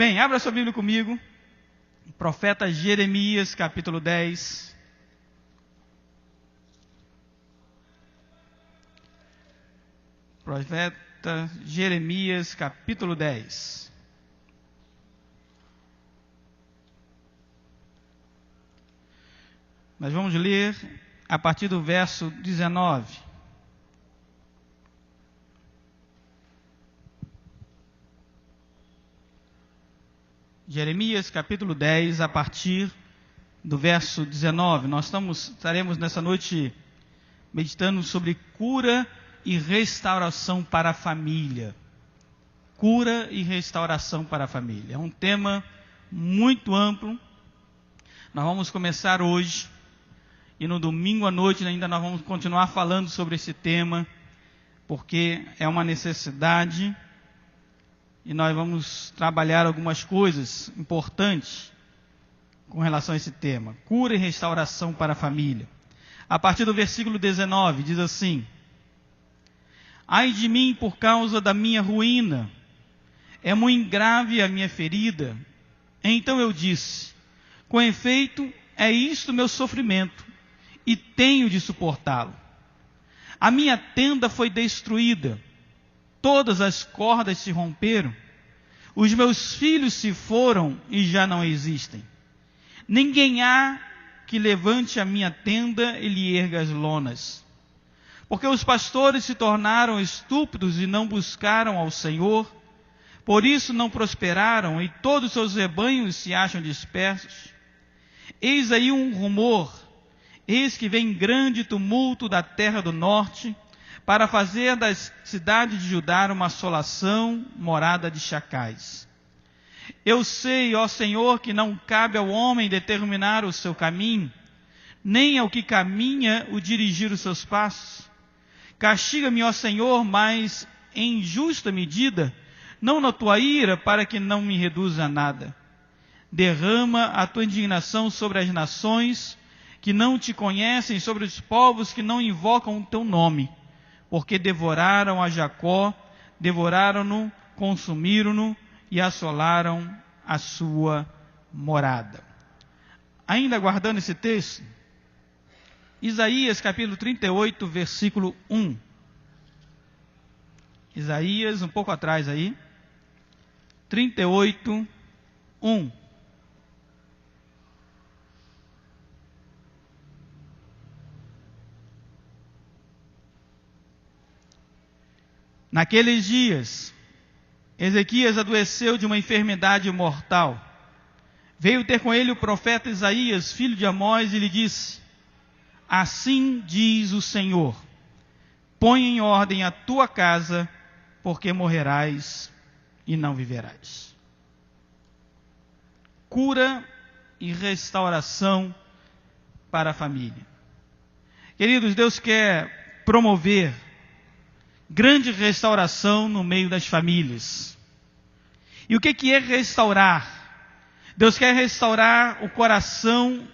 Bem, abra sua Bíblia comigo. Profeta Jeremias, capítulo 10. Profeta Jeremias, capítulo 10. Nós vamos ler a partir do verso 19. Jeremias capítulo 10, a partir do verso 19. Nós estaremos nessa noite meditando sobre cura e restauração para a família. Cura e restauração para a família. É um tema muito amplo. Nós vamos começar hoje e no domingo à noite ainda nós vamos continuar falando sobre esse tema, porque é uma necessidade. E nós vamos trabalhar algumas coisas importantes com relação a esse tema. Cura e restauração para a família. A partir do versículo 19, diz assim: Ai de mim por causa da minha ruína, é muito grave a minha ferida. Então eu disse: com efeito, é isto meu sofrimento, e tenho de suportá-lo. A minha tenda foi destruída, todas as cordas se romperam, os meus filhos se foram e já não existem. Ninguém há que levante a minha tenda e lhe erga as lonas. Porque os pastores se tornaram estúpidos e não buscaram ao Senhor, por isso não prosperaram e todos os seus rebanhos se acham dispersos. Eis aí um rumor, eis que vem grande tumulto da terra do norte, para fazer das cidades de Judá uma assolação, morada de chacais. Eu sei, ó Senhor, que não cabe ao homem determinar o seu caminho, nem ao que caminha o dirigir os seus passos. Castiga-me, ó Senhor, mas em justa medida, não na tua ira, para que não me reduza a nada. Derrama a tua indignação sobre as nações que não te conhecem, sobre os povos que não invocam o teu nome. Porque devoraram a Jacó, devoraram-no, consumiram-no e assolaram a sua morada. Ainda guardando esse texto, Isaías capítulo 38, versículo 1. Isaías, um pouco atrás aí, 38, 1. Naqueles dias, Ezequias adoeceu de uma enfermidade mortal. Veio ter com ele o profeta Isaías, filho de Amós, e lhe disse: Assim diz o Senhor, põe em ordem a tua casa, porque morrerás e não viverás. Cura e restauração para a família. Queridos, Deus quer promover grande restauração no meio das famílias. E o que é restaurar? Deus quer restaurar o coração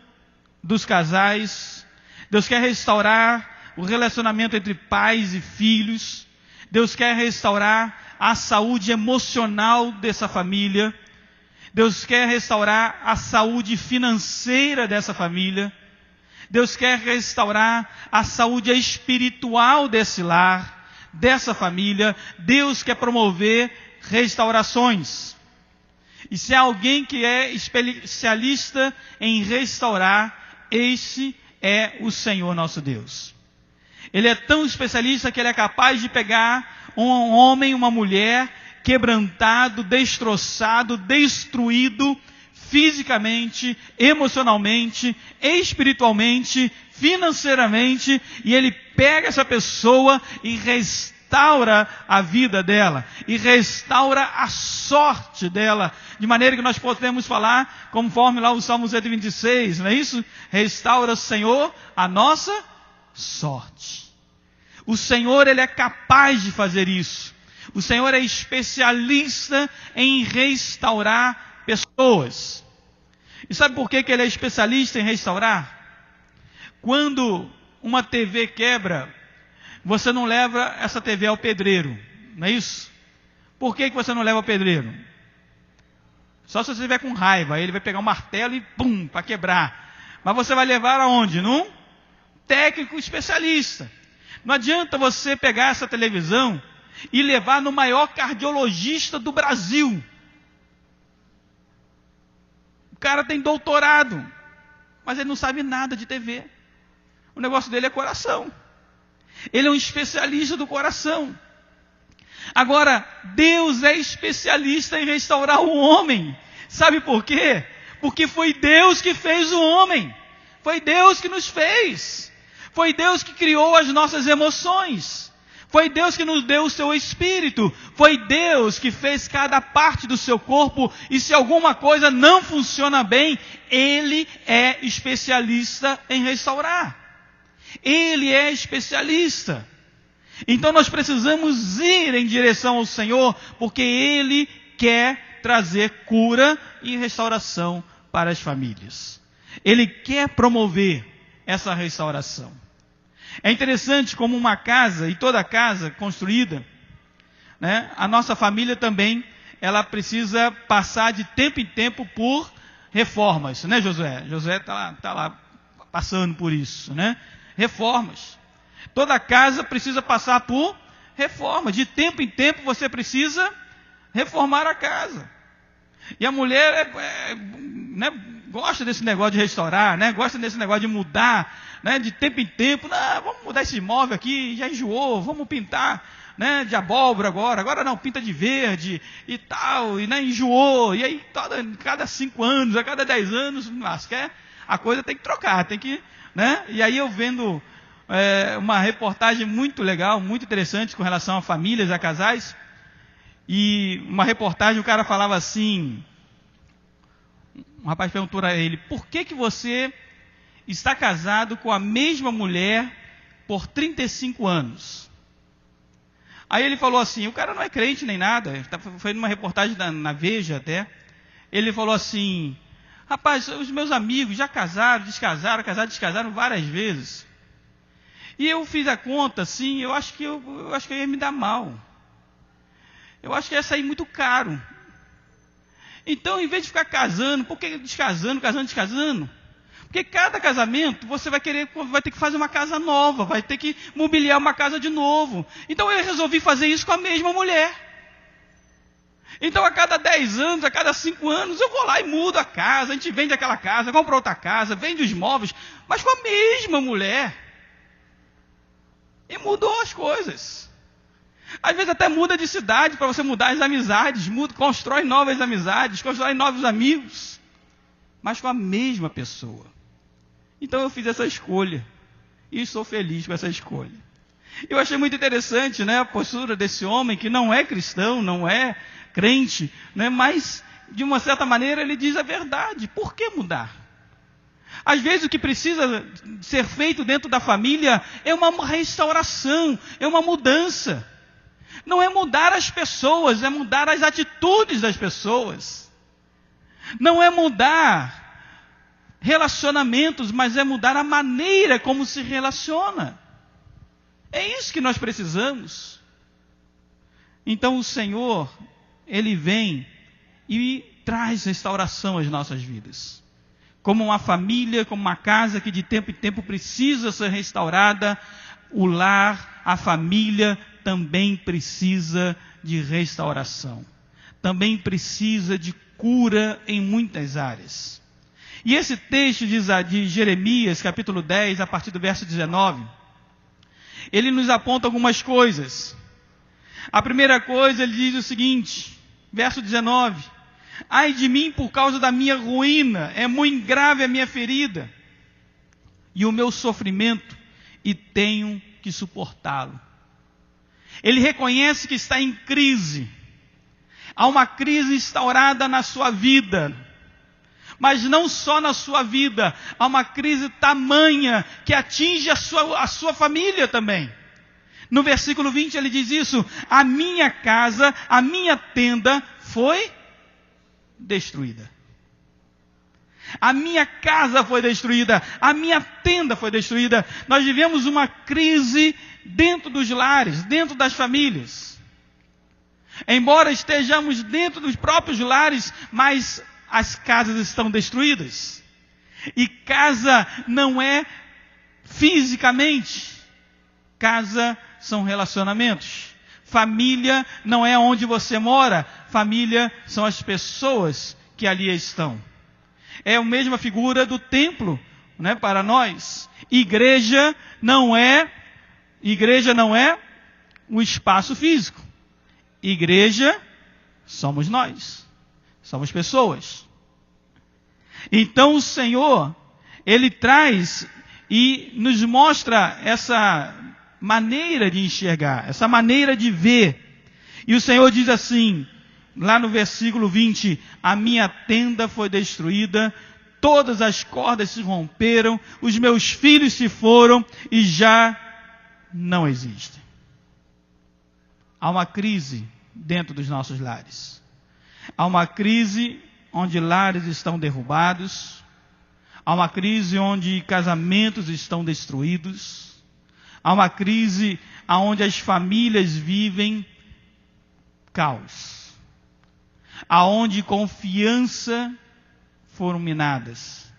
dos casais. Deus quer restaurar o relacionamento entre pais e filhos. Deus quer restaurar a saúde emocional dessa família. Deus quer restaurar a saúde financeira dessa família. Deus quer restaurar a saúde espiritual desse lar, dessa família. Deus quer promover restaurações. E se há alguém que é especialista em restaurar, esse é o Senhor nosso Deus. Ele é tão especialista que ele é capaz de pegar um homem, uma mulher quebrantado, destroçado, destruído fisicamente, emocionalmente, espiritualmente, financeiramente, e ele pega essa pessoa e restaura a vida dela, e restaura a sorte dela, de maneira que nós podemos falar, conforme lá o Salmo 126, não é isso? Restaura, Senhor, a nossa sorte. O Senhor, Ele é capaz de fazer isso. O Senhor é especialista em restaurar pessoas. E sabe por que Ele é especialista em restaurar? Quando uma TV quebra, você não leva essa TV ao pedreiro, não é isso? Por que você não leva ao pedreiro? Só se você estiver com raiva, aí ele vai pegar um martelo e pum, para quebrar. Mas você vai levar aonde? Num técnico especialista. Não adianta você pegar essa televisão e levar no maior cardiologista do Brasil. O cara tem doutorado, mas ele não sabe nada de TV. O negócio dele é coração. Ele é um especialista do coração. Agora, Deus é especialista em restaurar o homem. Sabe por quê? Porque foi Deus que fez o homem. Foi Deus que nos fez. Foi Deus que criou as nossas emoções. Foi Deus que nos deu o seu espírito. Foi Deus que fez cada parte do seu corpo. E se alguma coisa não funciona bem, Ele é especialista em restaurar. Ele é especialista. Então nós precisamos ir em direção ao Senhor, porque Ele quer trazer cura e restauração para as famílias. Ele quer promover essa restauração. É interessante como uma casa, e toda casa construída, né, a nossa família também, ela precisa passar de tempo em tempo por reformas, né, Josué? Josué está lá passando por isso, né? Reformas. Toda casa precisa passar por reformas. De tempo em tempo você precisa reformar a casa. E a mulher né, gosta desse negócio de restaurar, né? Gosta desse negócio de mudar, né? De tempo em tempo. Não, vamos mudar esse imóvel aqui, já enjoou, vamos pintar, né, de abóbora agora. Agora não, pinta de verde e tal, e né, enjoou. E aí cada 5 anos, a cada 10 anos, a coisa tem que trocar, tem que, né? E aí eu vendo uma reportagem muito legal, muito interessante com relação a famílias, a casais. E uma reportagem, o cara falava assim, um rapaz perguntou a ele, por que você está casado com a mesma mulher por 35 anos? Aí ele falou assim, o cara não é crente nem nada, foi numa reportagem na Veja até, ele falou assim, rapaz, os meus amigos já casaram, descasaram várias vezes. E eu fiz a conta assim, eu acho que eu ia me dar mal. Eu acho que ia sair muito caro. Então, em vez de ficar casando, por que descasando? Porque cada casamento, você vai ter que fazer uma casa nova, vai ter que mobiliar uma casa de novo. Então, eu resolvi fazer isso com a mesma mulher. Então, a cada 10 anos, a cada 5 anos, eu vou lá e mudo a casa, a gente vende aquela casa, compra outra casa, vende os móveis, mas com a mesma mulher. E mudou as coisas. Às vezes até muda de cidade para você mudar as amizades, constrói novas amizades, constrói novos amigos, mas com a mesma pessoa. Então eu fiz essa escolha e estou feliz com essa escolha. Eu achei muito interessante, né, a postura desse homem que não é cristão, não é crente, né, mas de uma certa maneira ele diz a verdade. Por que mudar? Às vezes o que precisa ser feito dentro da família é uma restauração, é uma mudança. Não é mudar as pessoas, é mudar as atitudes das pessoas. Não é mudar relacionamentos, mas é mudar a maneira como se relaciona. É isso que nós precisamos. Então o Senhor, Ele vem e traz restauração às nossas vidas. Como uma família, como uma casa que de tempo em tempo precisa ser restaurada, o lar, a família também precisa de restauração. Também precisa de cura em muitas áreas. E esse texto de Jeremias, capítulo 10, a partir do verso 19, ele nos aponta algumas coisas. A primeira coisa, ele diz o seguinte, verso 19, ai de mim por causa da minha ruína, é muito grave a minha ferida e o meu sofrimento, e tenho que suportá-lo. Ele reconhece que está em crise. Há uma crise instaurada na sua vida. Mas não só na sua vida. Há uma crise tamanha que atinge a sua família também. No versículo 20 ele diz isso. A minha casa, a minha tenda foi destruída. A minha casa foi destruída. A minha tenda foi destruída. Nós vivemos uma crise dentro dos lares, dentro das famílias. Embora estejamos dentro dos próprios lares, mas as casas estão destruídas. E casa não é fisicamente. Casa são relacionamentos. Família não é onde você mora. Família são as pessoas que ali estão. É a mesma figura do templo, né, para nós. Igreja não é um espaço físico. Igreja somos nós. Somos pessoas. Então o Senhor, Ele traz e nos mostra essa maneira de enxergar, essa maneira de ver. E o Senhor diz assim, lá no versículo 20, a minha tenda foi destruída, todas as cordas se romperam, os meus filhos se foram e já não existem. Há uma crise dentro dos nossos lares. Há uma crise onde lares estão derrubados. Há uma crise onde casamentos estão destruídos. Há uma crise onde as famílias vivem caos. Aonde confiança foram minadas.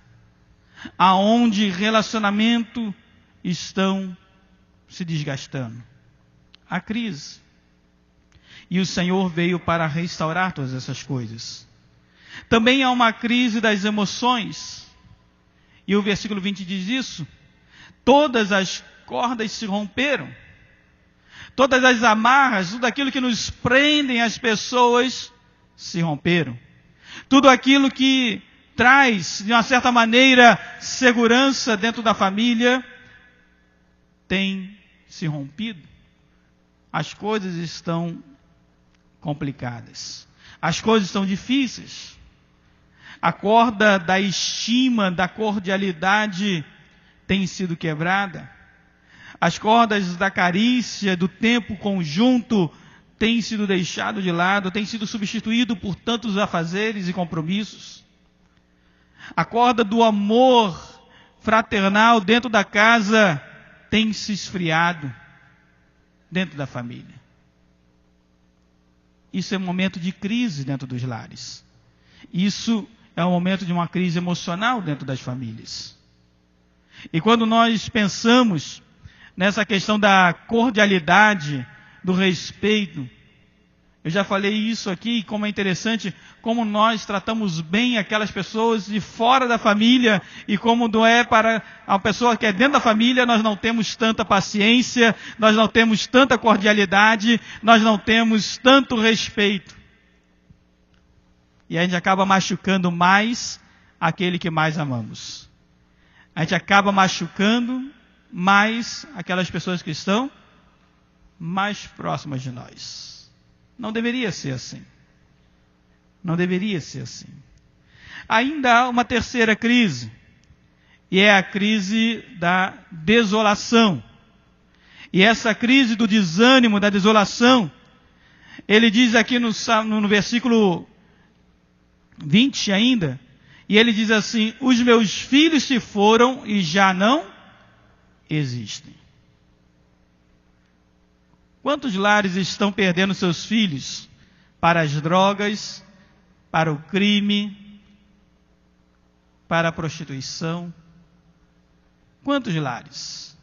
Aonde relacionamento estão se desgastando. Há crise. E o Senhor veio para restaurar todas essas coisas. Também há uma crise das emoções. E o versículo 20 diz isso. Todas as cordas se romperam. Todas as amarras, tudo aquilo que nos prendem as pessoas se romperam. Tudo aquilo que traz, de uma certa maneira, segurança dentro da família, tem se rompido. As coisas estão complicadas. As coisas estão difíceis. A corda da estima, da cordialidade tem sido quebrada. As cordas da carícia, do tempo conjunto, têm sido deixado de lado, têm sido substituído por tantos afazeres e compromissos. A corda do amor fraternal dentro da casa tem se esfriado dentro da família. Isso é um momento de crise dentro dos lares. Isso é um momento de uma crise emocional dentro das famílias. E quando nós pensamos nessa questão da cordialidade, do respeito, eu já falei isso aqui, como é interessante, como nós tratamos bem aquelas pessoas de fora da família, e como não é para a pessoa que é dentro da família, nós não temos tanta paciência, nós não temos tanta cordialidade, nós não temos tanto respeito. E a gente acaba machucando mais aquele que mais amamos. A gente acaba machucando mais aquelas pessoas que estão mais próximas de nós. Não deveria ser assim. Não deveria ser assim. Ainda há uma terceira crise. E é a crise da desolação. E essa crise do desânimo, da desolação, ele diz aqui no versículo 20 ainda, e ele diz assim, os meus filhos se foram e já não existem. Quantos lares estão perdendo seus filhos para as drogas, para o crime, para a prostituição? Quantos lares?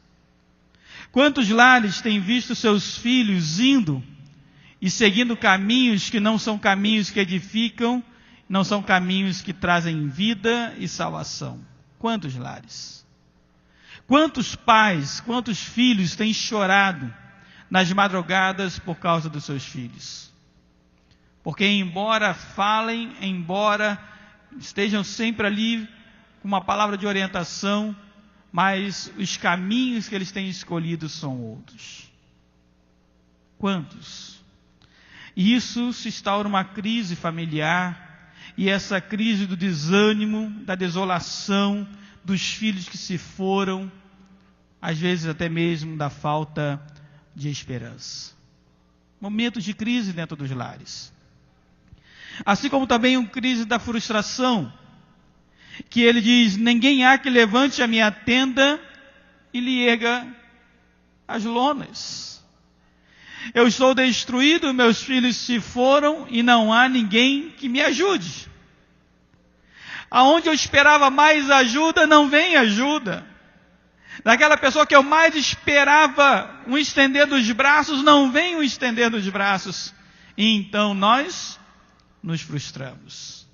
Quantos lares têm visto seus filhos indo e seguindo caminhos que não são caminhos que edificam, não são caminhos que trazem vida e salvação? Quantos lares? Quantos pais, quantos filhos têm chorado nas madrugadas por causa dos seus filhos? Porque embora falem, embora estejam sempre ali com uma palavra de orientação, mas os caminhos que eles têm escolhido são outros. Quantos? E isso se instaura uma crise familiar, e essa crise do desânimo, da desolação, dos filhos que se foram, às vezes até mesmo da falta de esperança. Momentos de crise dentro dos lares. Assim como também uma crise da frustração, que ele diz, ninguém há que levante a minha tenda e lhe erga as lonas. Eu estou destruído, meus filhos se foram e não há ninguém que me ajude. Aonde eu esperava mais ajuda, não vem ajuda. Daquela pessoa que eu mais esperava um estender dos braços, não vem um estender dos braços. E então nós nos frustramos.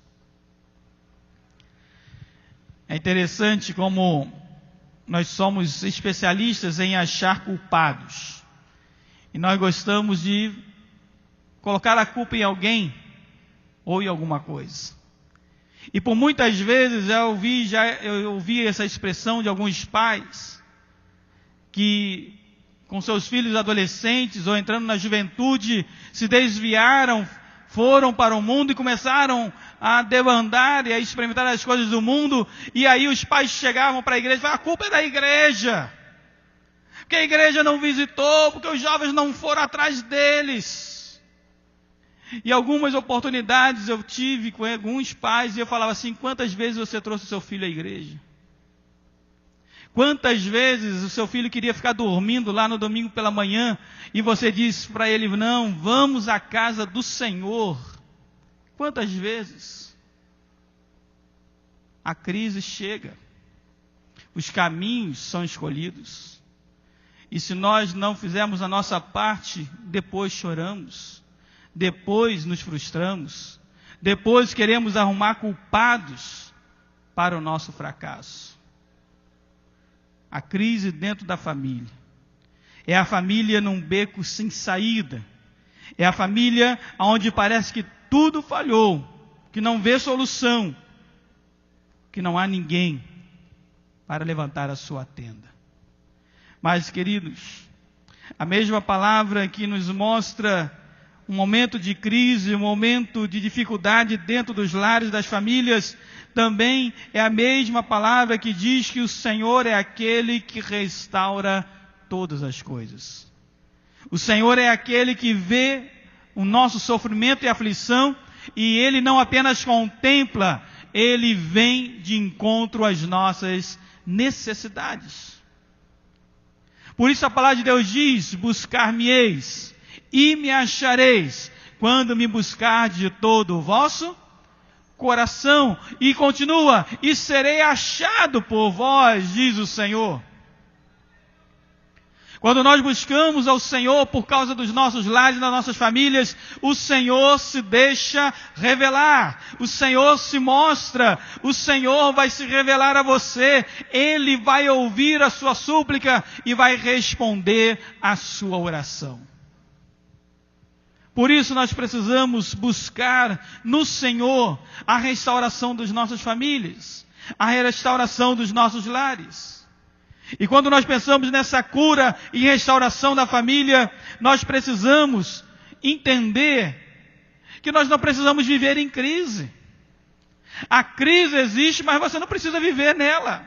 É interessante como nós somos especialistas em achar culpados. E nós gostamos de colocar a culpa em alguém ou em alguma coisa. E por muitas vezes eu ouvi essa expressão de alguns pais que com seus filhos adolescentes ou entrando na juventude se desviaram, foram para o mundo e começaram a debandar e a experimentar as coisas do mundo, e aí os pais chegavam para a igreja e falavam: a culpa é da igreja, porque a igreja não visitou, porque os jovens não foram atrás deles. E algumas oportunidades eu tive com alguns pais e eu falava assim: quantas vezes você trouxe o seu filho à igreja? Quantas vezes o seu filho queria ficar dormindo lá no domingo pela manhã e você disse para ele: não, vamos à casa do Senhor? Quantas vezes? A crise chega, os caminhos são escolhidos, e se nós não fizermos a nossa parte, depois choramos, depois nos frustramos, depois queremos arrumar culpados para o nosso fracasso. A crise dentro da família. É a família num beco sem saída. É a família onde parece que tudo falhou, que não vê solução, que não há ninguém para levantar a sua tenda. Mas, queridos, a mesma palavra que nos mostra um momento de crise, um momento de dificuldade dentro dos lares, das famílias, também é a mesma palavra que diz que o Senhor é aquele que restaura todas as coisas. O Senhor é aquele que vê o nosso sofrimento e aflição, e Ele não apenas contempla, Ele vem de encontro às nossas necessidades. Por isso a palavra de Deus diz: buscar-me-eis e me achareis, quando me buscardes de todo o vosso coração. E continua: e serei achado por vós, diz o Senhor. Quando nós buscamos ao Senhor por causa dos nossos lares e das nossas famílias, o Senhor se deixa revelar, o Senhor se mostra, o Senhor vai se revelar a você, Ele vai ouvir a sua súplica e vai responder a sua oração. Por isso nós precisamos buscar no Senhor a restauração das nossas famílias, a restauração dos nossos lares. E quando nós pensamos nessa cura e restauração da família, nós precisamos entender que nós não precisamos viver em crise. A crise existe, mas você não precisa viver nela.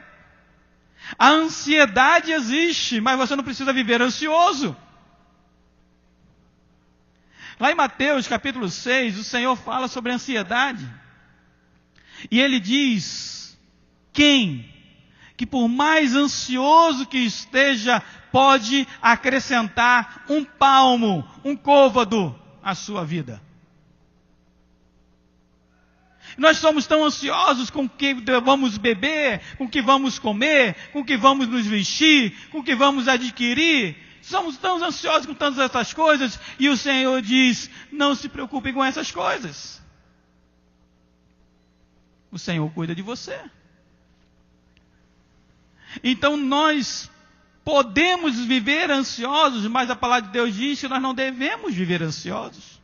A ansiedade existe, mas você não precisa viver ansioso. Lá em Mateus capítulo 6, o Senhor fala sobre a ansiedade. E Ele diz: quem que por mais ansioso que esteja, pode acrescentar um palmo, um côvado à sua vida? Nós somos tão ansiosos com o que vamos beber, com o que vamos comer, com o que vamos nos vestir, com o que vamos adquirir. Somos tão ansiosos com tantas essas coisas, e o Senhor diz: não se preocupem com essas coisas. O Senhor cuida de você. Então nós podemos viver ansiosos, mas a palavra de Deus diz que nós não devemos viver ansiosos.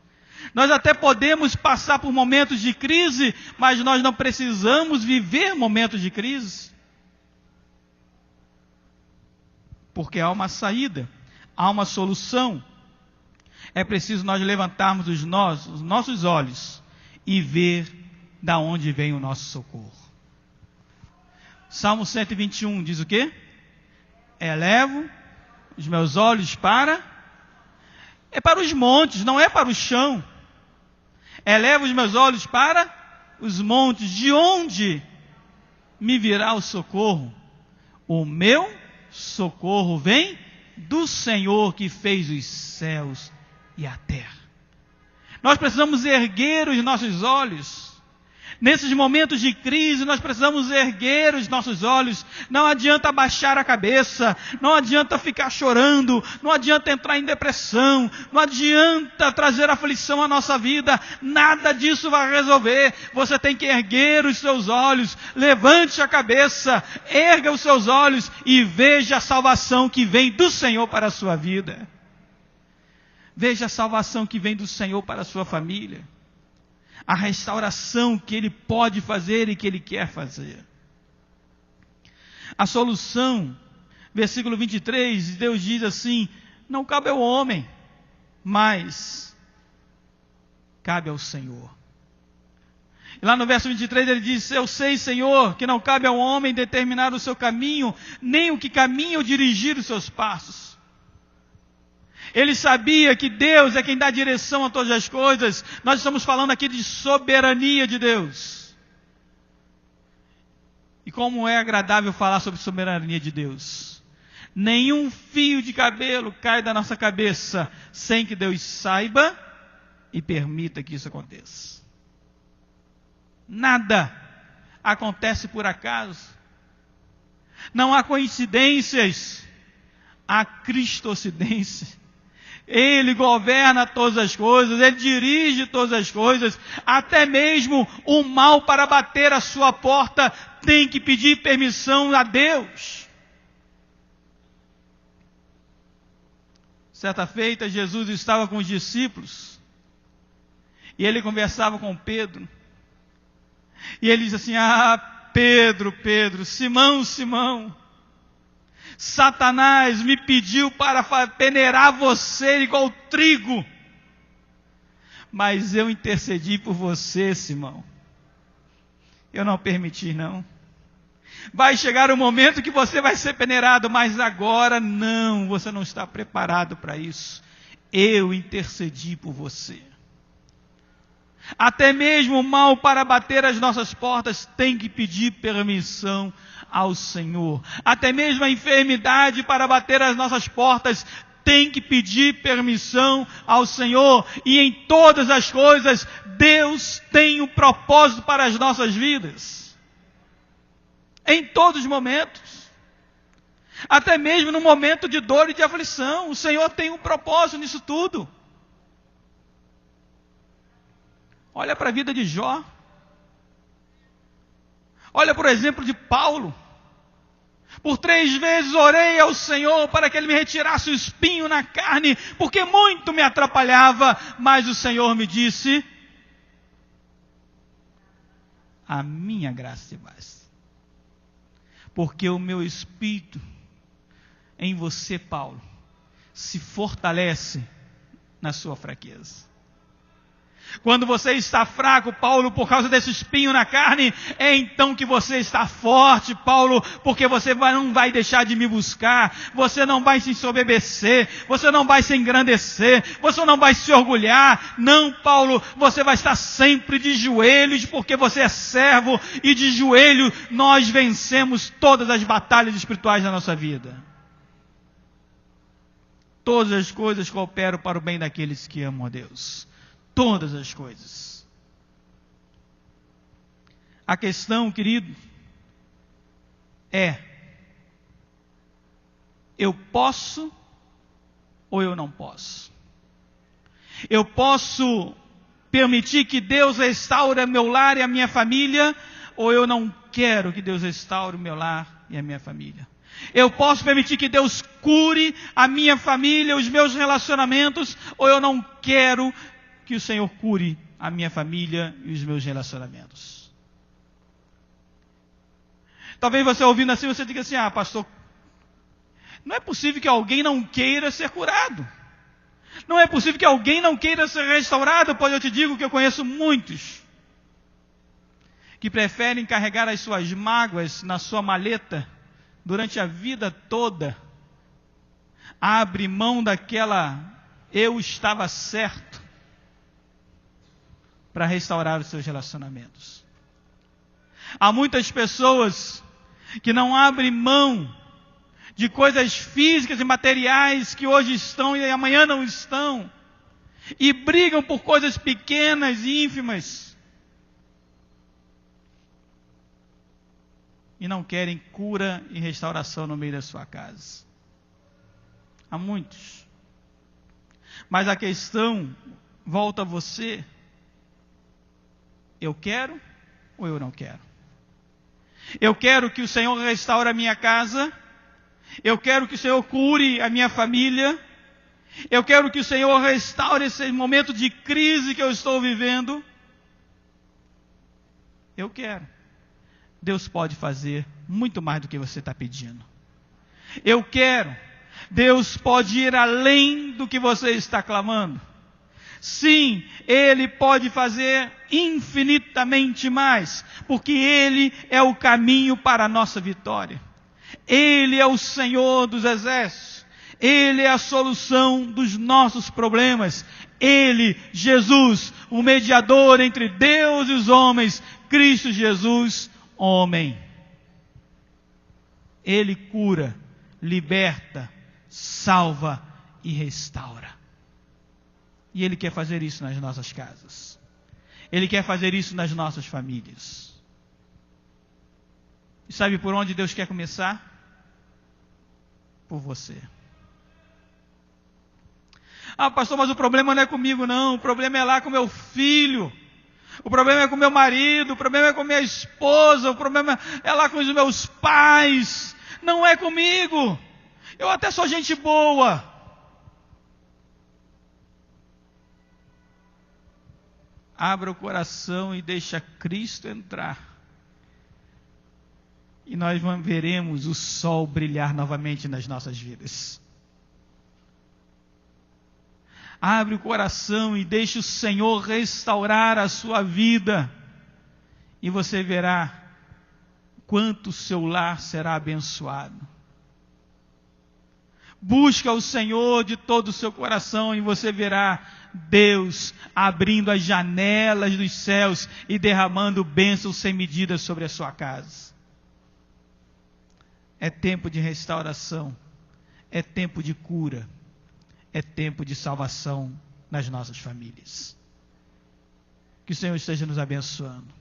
Nós até podemos passar por momentos de crise, mas nós não precisamos viver momentos de crise. Porque há uma saída, há uma solução. É preciso nós levantarmos os nossos olhos e ver da onde vem o nosso socorro. Salmo 121 diz o quê? Elevo os meus olhos para os montes, não é para o chão. Elevo os meus olhos para os montes, de onde me virá o socorro? O meu socorro vem do Senhor que fez os céus e a terra. Nós precisamos erguer os nossos olhos. Nesses momentos de crise, nós precisamos erguer os nossos olhos. Não adianta abaixar a cabeça, não adianta ficar chorando, não adianta entrar em depressão, não adianta trazer aflição à nossa vida. Nada disso vai resolver. Você tem que erguer os seus olhos, levante a cabeça, erga os seus olhos e veja a salvação que vem do Senhor para a sua vida. Veja a salvação que vem do Senhor para a sua família. A restauração que Ele pode fazer e que Ele quer fazer. A solução, versículo 23, Deus diz assim: não cabe ao homem, mas cabe ao Senhor. E lá no verso 23 ele diz: eu sei, Senhor, que não cabe ao homem determinar o seu caminho, nem o que caminho dirigir os seus passos. Ele sabia que Deus é quem dá direção a todas as coisas. Nós estamos falando aqui de soberania de Deus. E como é agradável falar sobre soberania de Deus. Nenhum fio de cabelo cai da nossa cabeça sem que Deus saiba e permita que isso aconteça. Nada acontece por acaso. Não há coincidências, há cristocidência. Ele governa todas as coisas, Ele dirige todas as coisas, até mesmo o mal para bater a sua porta tem que pedir permissão a Deus. Certa feita, Jesus estava com os discípulos, e Ele conversava com Pedro, e Ele diz assim: Pedro, Simão, Satanás me pediu para peneirar você igual trigo. Mas eu intercedi por você, Simão. Eu não permiti, não. Vai chegar o momento que você vai ser peneirado, mas agora não. Você não está preparado para isso. Eu intercedi por você. Até mesmo o mal para bater as nossas portas tem que pedir permissão ao Senhor. Até mesmo a enfermidade para bater as nossas portas tem que pedir permissão ao Senhor. E em todas as coisas, Deus tem um propósito para as nossas vidas. Em todos os momentos. Até mesmo no momento de dor e de aflição, o Senhor tem um propósito nisso tudo. Olha para a vida de Jó. Olha por exemplo de Paulo. Por 3 vezes orei ao Senhor para que Ele me retirasse o espinho na carne, porque muito me atrapalhava, mas o Senhor me disse: a minha graça te basta. Porque o meu espírito em você, Paulo, se fortalece na sua fraqueza. Quando você está fraco, Paulo, por causa desse espinho na carne, é então que você está forte, Paulo, porque você não vai deixar de me buscar, você não vai se ensoberbecer, você não vai se engrandecer, você não vai se orgulhar. Não, Paulo, você vai estar sempre de joelhos, porque você é servo, e de joelho nós vencemos todas as batalhas espirituais da nossa vida. Todas as coisas cooperam para o bem daqueles que amam a Deus. Todas as coisas. A questão, querido, é: eu posso ou eu não posso? Eu posso permitir que Deus restaure meu lar e a minha família, ou eu não quero que Deus restaure o meu lar e a minha família? Eu posso permitir que Deus cure a minha família, os meus relacionamentos, ou eu não quero que o Senhor cure a minha família e os meus relacionamentos? Talvez você ouvindo assim, você diga assim: pastor, não é possível que alguém não queira ser curado. Não é possível que alguém não queira ser restaurado, pois eu te digo que eu conheço muitos que preferem carregar as suas mágoas na sua maleta durante a vida toda. Abre mão daquela eu estava certo para restaurar os seus relacionamentos. Há muitas pessoas que não abrem mão de coisas físicas e materiais que hoje estão e amanhã não estão, e brigam por coisas pequenas e ínfimas, e não querem cura e restauração no meio da sua casa. Há muitos. Mas a questão volta a você: eu quero ou eu não quero? Eu quero que o Senhor restaure a minha casa, eu quero que o Senhor cure a minha família, eu quero que o Senhor restaure esse momento de crise que eu estou vivendo. Eu quero. Deus pode fazer muito mais do que você está pedindo. Eu quero. Deus pode ir além do que você está clamando. Sim, Ele pode fazer infinitamente mais, porque Ele é o caminho para a nossa vitória. Ele é o Senhor dos exércitos. Ele é a solução dos nossos problemas. Ele, Jesus, o mediador entre Deus e os homens, Cristo Jesus, homem. Ele cura, liberta, salva e restaura. E Ele quer fazer isso nas nossas casas. Ele quer fazer isso nas nossas famílias. E sabe por onde Deus quer começar? Por você. Ah, pastor, mas o problema não é comigo não. O problema é lá com meu filho. O problema é com meu marido. O problema é com minha esposa. O problema é lá com os meus pais. Não é comigo. Eu até sou gente boa. Abra o coração e deixa Cristo entrar. E nós veremos o sol brilhar novamente nas nossas vidas. Abre o coração e deixe o Senhor restaurar a sua vida. E você verá quanto o seu lar será abençoado. Busca o Senhor de todo o seu coração e você verá Deus abrindo as janelas dos céus e derramando bênçãos sem medida sobre a sua casa. É tempo de restauração, é tempo de cura, é tempo de salvação nas nossas famílias. Que o Senhor esteja nos abençoando.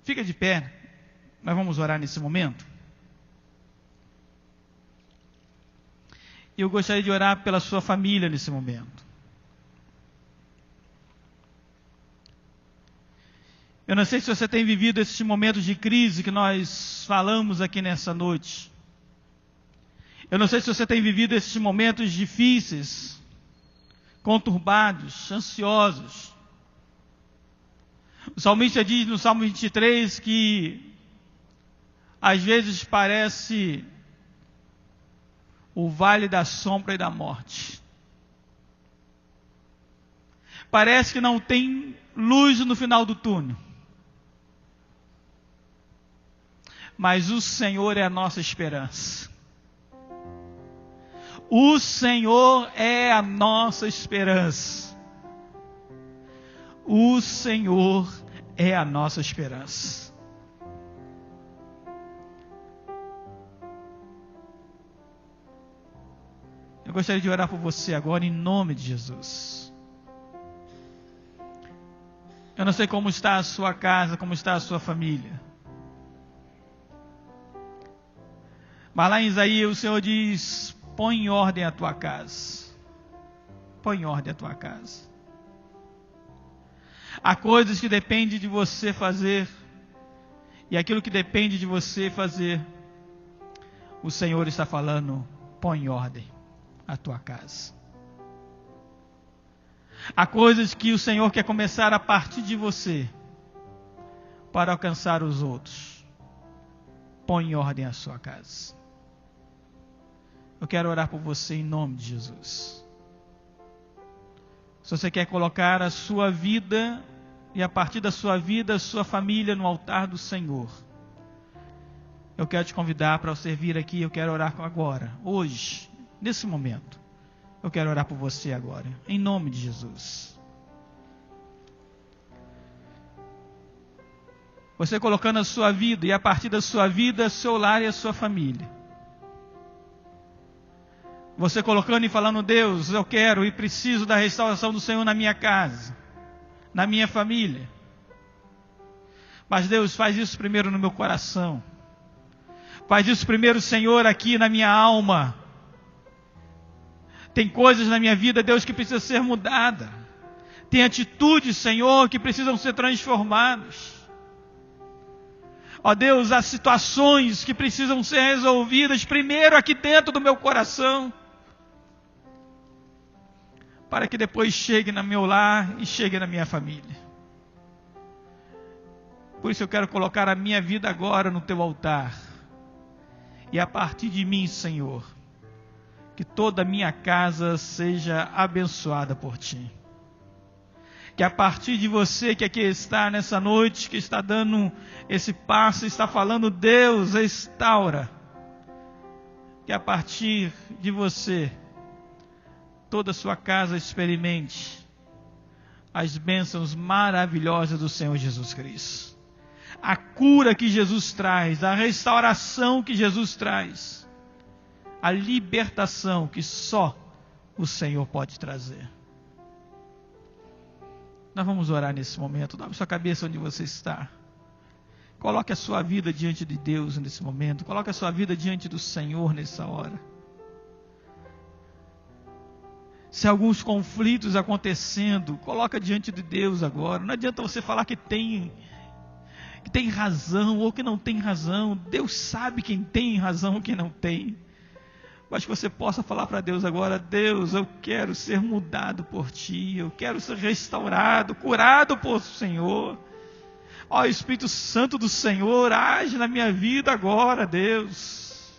Fica de pé, nós vamos orar nesse momento. Eu gostaria de orar pela sua família nesse momento. Eu não sei se você tem vivido esses momentos de crise que nós falamos aqui nessa noite. Eu não sei se você tem vivido esses momentos difíceis, conturbados, ansiosos. O salmista diz no Salmo 23 que às vezes parece o vale da sombra e da morte. Parece que não tem luz no final do túnel. Mas o Senhor é a nossa esperança. O Senhor é a nossa esperança. O Senhor é a nossa esperança. Eu gostaria de orar por você agora em nome de Jesus. Eu não sei como está a sua casa, como está a sua família. Mas lá em Isaías o Senhor diz: põe em ordem a tua casa. Põe em ordem a tua casa. Há coisas que dependem de você fazer. E aquilo que depende de você fazer, o Senhor está falando: põe em ordem a tua casa. Há coisas que o Senhor quer começar a partir de você para alcançar os outros. Põe em ordem a sua casa. Eu quero orar por você em nome de Jesus. Se você quer colocar a sua vida e a partir da sua vida, a sua família no altar do Senhor, eu quero te convidar para você vir aqui. Eu quero orar agora, hoje, nesse momento. Eu quero orar por você agora, em nome de Jesus. Você colocando a sua vida e a partir da sua vida, seu lar e a sua família. Você colocando e falando: Deus, eu quero e preciso da restauração do Senhor na minha casa, na minha família. Mas Deus, faz isso primeiro no meu coração. Faz isso primeiro, Senhor, aqui na minha alma. Tem coisas na minha vida, Deus, que precisa ser mudada. Tem atitudes, Senhor, que precisam ser transformadas. Ó Deus, há situações que precisam ser resolvidas primeiro aqui dentro do meu coração, para que depois chegue no meu lar e chegue na minha família. Por isso eu quero colocar a minha vida agora no teu altar. E a partir de mim, Senhor, que toda a minha casa seja abençoada por Ti. Que a partir de você que aqui está nessa noite, que está dando esse passo, está falando: Deus, restaura. Que a partir de você, toda a sua casa experimente as bênçãos maravilhosas do Senhor Jesus Cristo. A cura que Jesus traz, a restauração que Jesus traz, a libertação que só o Senhor pode trazer. Nós vamos orar nesse momento. Dobre sua cabeça onde você está. Coloque a sua vida diante de Deus nesse momento. Coloque a sua vida diante do Senhor nessa hora. Se há alguns conflitos acontecendo, coloca diante de Deus agora. Não adianta você falar que tem razão ou que não tem razão. Deus sabe quem tem razão e quem não tem. Mas que você possa falar para Deus agora: Deus, eu quero ser mudado por Ti, eu quero ser restaurado, curado por Senhor. Ó Espírito Santo do Senhor, age na minha vida agora, Deus.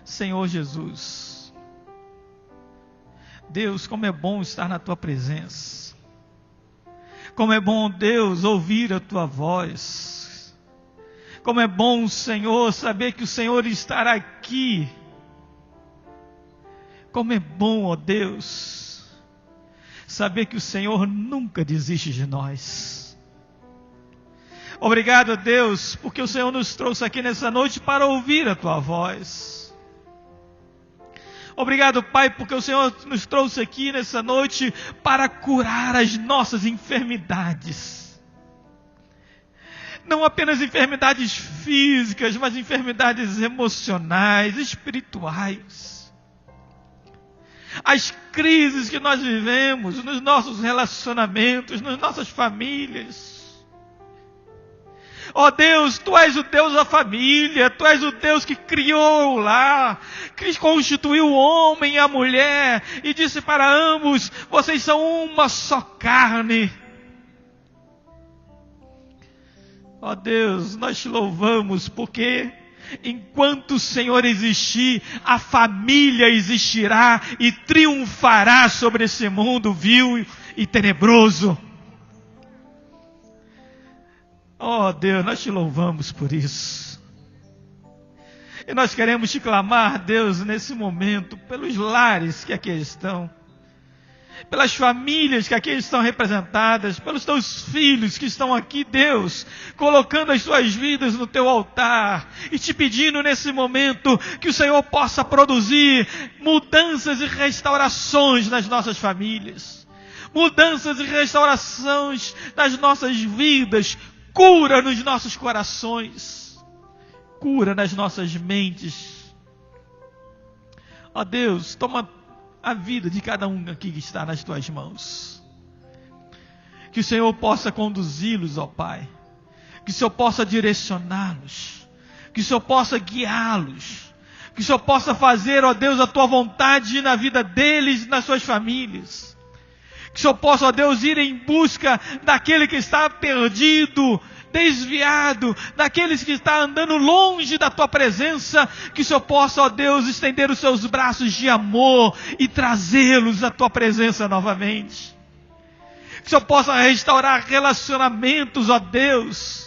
Senhor Jesus, Deus, como é bom estar na Tua presença. Como é bom, Deus, ouvir a Tua voz. Como é bom, Senhor, saber que o Senhor estará aqui. Como é bom, ó Deus, saber que o Senhor nunca desiste de nós. Obrigado, Deus, porque o Senhor nos trouxe aqui nessa noite para ouvir a Tua voz. Obrigado, Pai, porque o Senhor nos trouxe aqui nessa noite para curar as nossas enfermidades. Não apenas enfermidades físicas, mas enfermidades emocionais, espirituais. As crises que nós vivemos nos nossos relacionamentos, nas nossas famílias. Ó Deus, Tu és o Deus da família, Tu és o Deus que criou o lar, que constituiu o homem e a mulher, e disse para ambos: vocês são uma só carne. Ó Deus, nós Te louvamos porque enquanto o Senhor existir, a família existirá e triunfará sobre esse mundo vil e tenebroso. Ó Deus, nós Te louvamos por isso. E nós queremos Te clamar, Deus, nesse momento, pelos lares que aqui estão, pelas famílias que aqui estão representadas, pelos Teus filhos que estão aqui, Deus, colocando as suas vidas no Teu altar e Te pedindo nesse momento que o Senhor possa produzir mudanças e restaurações nas nossas famílias, mudanças e restaurações nas nossas vidas, cura nos nossos corações, cura nas nossas mentes. Ó Deus, toma a vida de cada um aqui que está nas Tuas mãos. Que o Senhor possa conduzi-los, ó Pai. Que o Senhor possa direcioná-los. Que o Senhor possa guiá-los. Que o Senhor possa fazer, ó Deus, a Tua vontade na vida deles e nas suas famílias. Que o Senhor possa, ó Deus, ir em busca daquele que está perdido, desviado, daqueles que estão andando longe da Tua presença. Que o Senhor possa, ó Deus, estender os Seus braços de amor e trazê-los à Tua presença novamente. Que o Senhor possa restaurar relacionamentos, ó Deus,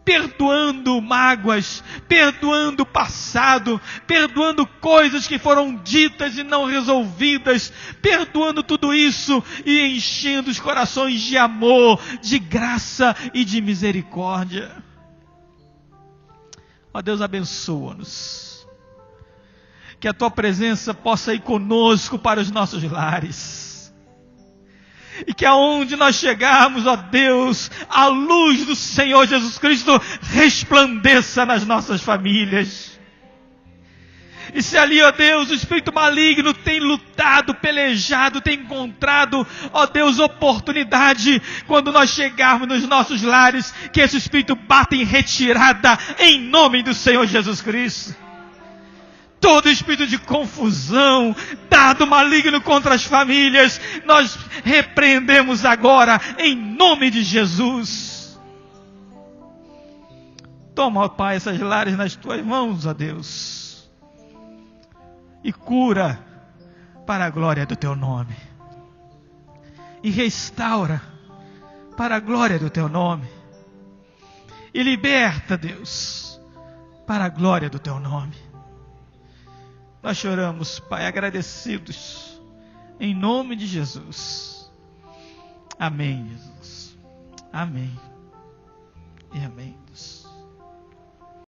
perdoando mágoas, perdoando o passado, perdoando coisas que foram ditas e não resolvidas, perdoando tudo isso e enchendo os corações de amor, de graça e de misericórdia. Ó Deus, abençoa-nos. que a tua presença possa ir conosco para os nossos lares. E que aonde nós chegarmos, ó Deus, a luz do Senhor Jesus Cristo resplandeça nas nossas famílias. E se ali, ó Deus, o espírito maligno tem lutado, pelejado, tem encontrado, ó Deus, oportunidade, quando nós chegarmos nos nossos lares, que esse espírito bata em retirada, em nome do Senhor Jesus Cristo. Todo espírito de confusão, dado maligno contra as famílias, nós repreendemos agora, em nome de Jesus. Toma, ó Pai, essas lares nas tuas mãos, ó Deus. E cura para a glória do teu nome. E restaura para a glória do teu nome. E liberta, Deus, para a glória do teu nome. Nós choramos, Pai, agradecidos, em nome de Jesus. Amém, Jesus. Amém. E amém, Deus.